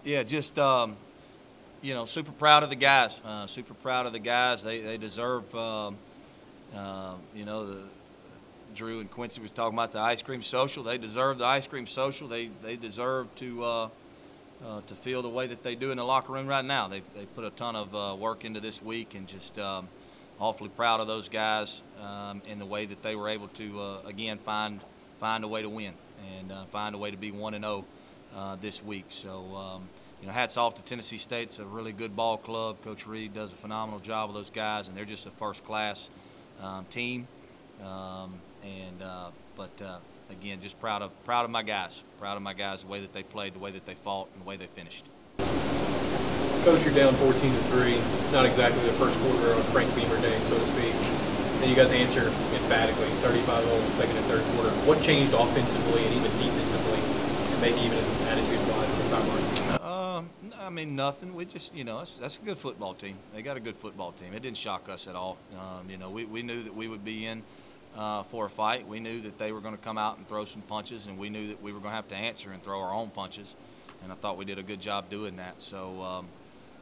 Yeah, just super proud of the guys. Super proud of the guys. They deserve. The Drew and Quincy was talking about the ice cream social. They deserve the ice cream social. They deserve to feel the way that they do in the locker room right now. They put a ton of work into this week, and just awfully proud of those guys in the way that they were able to again find a way to win and find a way to be 1-0 this week. So hats off to Tennessee State. It's a really good ball club. Coach Reed does a phenomenal job with those guys, and they're just a first-class team. But again, just proud of my guys. Proud of my guys, the way that they played, the way that they fought, and the way they finished. Coach, you're down 14-3. Not exactly the first quarter on Frank Beamer Day, so to speak. And you guys answer emphatically, 35-0 second and third quarter. What changed offensively and even defensively, and maybe even attitude-wise on the sideline? I mean, nothing. We just, that's a good football team. They got a good football team. It didn't shock us at all. We knew that we would be in for a fight. We knew that they were going to come out and throw some punches, and we knew that we were going to have to answer and throw our own punches. And I thought we did a good job doing that. So,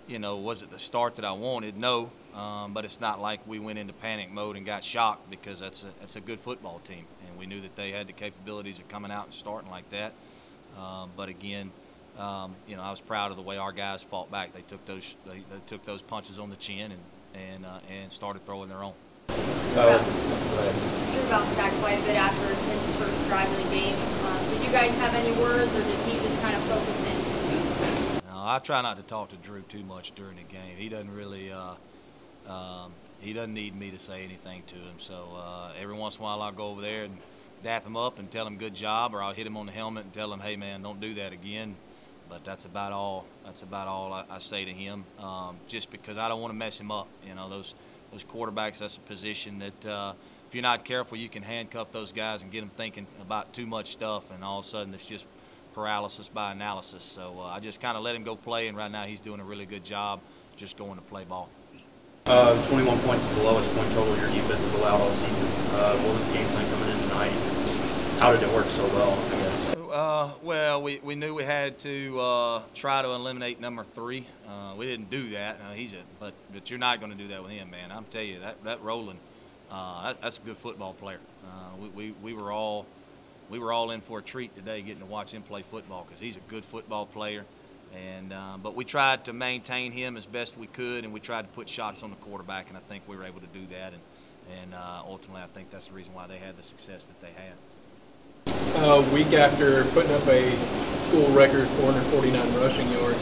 was it the start that I wanted? No, but it's not like we went into panic mode and got shocked, because that's a good football team, and we knew that they had the capabilities of coming out and starting like that. But again, I was proud of the way our guys fought back. They took those punches on the chin and started throwing their own. Drew bounced back quite a bit after his first drive of the game. Did you guys have any words, or did he just kind of focus in? No, I try not to talk to Drew too much during the game. He doesn't really he doesn't need me to say anything to him. So every once in a while I'll go over there and dap him up and tell him good job, or I'll hit him on the helmet and tell him, hey man, don't do that again. But that's about all I say to him, just because I don't want to mess him up. Those quarterbacks, that's a position that if you're not careful, you can handcuff those guys and get them thinking about too much stuff, and all of a sudden it's just paralysis by analysis. So I just kind of let him go play, and right now he's doing a really good job just going to play ball. 21 points is the lowest point total your defense has allowed all season. What was the game plan coming in tonight? How did it work so well, I guess? Well, we knew we had to try to eliminate number 3. We didn't do that. But you're not going to do that with him, man. I'm telling you, that Roland, that's a good football player. We were all in for a treat today, getting to watch him play football, because he's a good football player. And but we tried to maintain him as best we could, and we tried to put shots on the quarterback, and I think we were able to do that. And ultimately, I think that's the reason why they had the success that they had. Week after putting up a school record 449 rushing yards,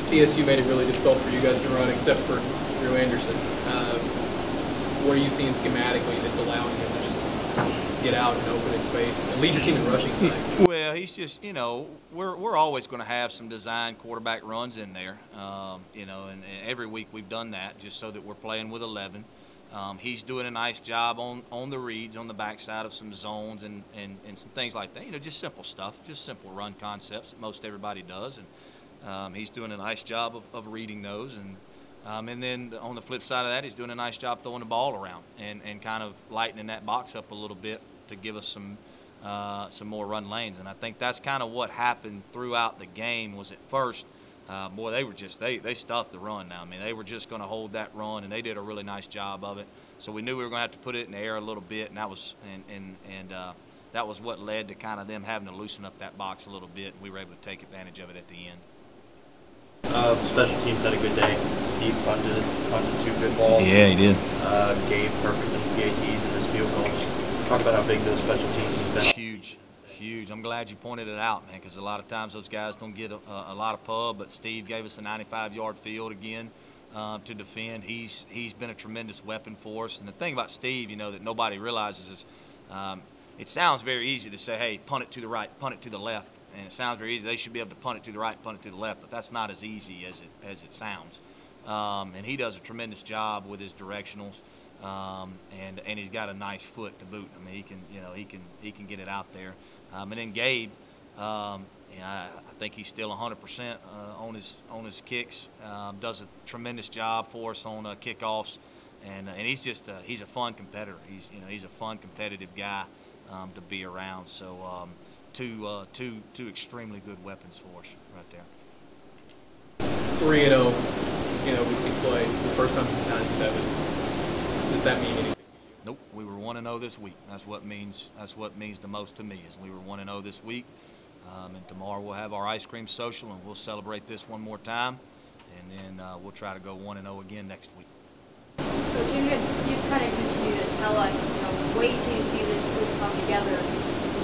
TSU made it really difficult for you guys to run, except for Drew Anderson. What are you seeing schematically that's allowing him to just get out and open in space and lead your team in rushing tonight? Well, he's just, we're always going to have some design quarterback runs in there, and every week we've done that just so that we're playing with 11. He's doing a nice job on the reads on the backside of some zones and some things like that. Just simple stuff, just simple run concepts that most everybody does. And he's doing a nice job of reading those. And then on the flip side of that, he's doing a nice job throwing the ball around and kind of lightening that box up a little bit to give us some more run lanes. And I think that's kind of what happened throughout the game. Was at first, boy, they were just they stuffed the run now. I mean, they were just going to hold that run, and they did a really nice job of it. So we knew we were going to have to put it in the air a little bit, and that was that was what led to kind of them having to loosen up that box a little bit. And we were able to take advantage of it at the end. Special teams had a good day. Steve punted 2 good balls. Yeah, he did. Gabe perfect in the PATs and his field goals. Talk about how big those special teams have been. Huge. I'm glad you pointed it out, man, because a lot of times those guys don't get a lot of pub, but Steve gave us a 95-yard field again to defend. He's been a tremendous weapon for us. And the thing about Steve, that nobody realizes is it sounds very easy to say, hey, punt it to the right, punt it to the left. And it sounds very easy. They should be able to punt it to the right, punt it to the left, but that's not as easy as it sounds. And he does a tremendous job with his directionals, and he's got a nice foot to boot. I mean, he can get it out there. And then Gabe, I think he's still 100% on his kicks. Does a tremendous job for us on kickoffs, and he's just he's a fun competitor. He's a fun competitive guy to be around. So two extremely good weapons for us right there. 3-0, we see play the first time since '97. Does that mean anything? Nope, we were 1-0 this week. That's what means the most to me, is we were 1-0 this week. And tomorrow we'll have our ice cream social, and we'll celebrate this one more time, and then we'll try to go 1-0 again next week. So you kind of continue to tell us, wait till you see this group come together.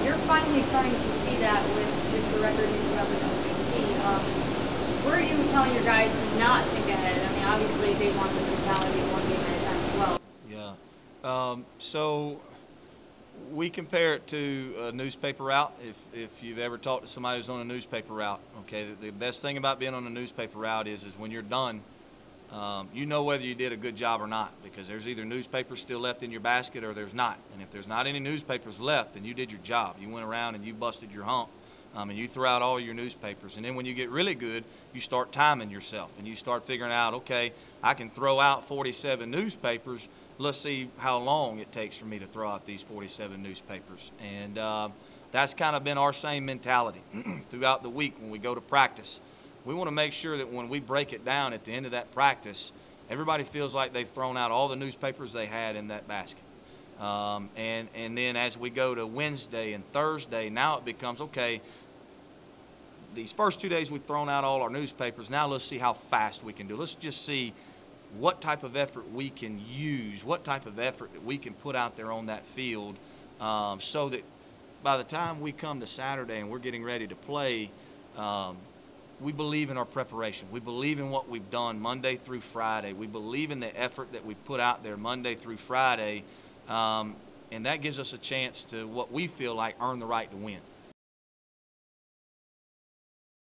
You're finally starting to see that with the record you put up in OKC. Where are you telling your guys to not think ahead? I mean, obviously they want the mentality of one game at a time as well. Yeah. So we compare it to a newspaper route. If you've ever talked to somebody who's on a newspaper route, okay, the best thing about being on a newspaper route is when you're done, you know whether you did a good job or not, because there's either newspapers still left in your basket or there's not. And if there's not any newspapers left, then you did your job. You went around and you busted your hump, and you threw out all your newspapers. And then when you get really good, you start timing yourself, and you start figuring out, okay, I can throw out 47 newspapers. Let's see how long it takes for me to throw out these 47 newspapers. And that's kind of been our same mentality throughout the week when we go to practice. We want to make sure that when we break it down at the end of that practice, everybody feels like they've thrown out all the newspapers they had in that basket. And then as we go to Wednesday and Thursday, now it becomes, okay, these first 2 days we've thrown out all our newspapers. Now let's see how fast we can do. Let's just see what type of effort we can use, what type of effort that we can put out there on that field, so that by the time we come to Saturday and we're getting ready to play, we believe in our preparation. We believe in what we've done Monday through Friday. We believe in the effort that we put out there Monday through Friday, and that gives us a chance to, what we feel like, earn the right to win.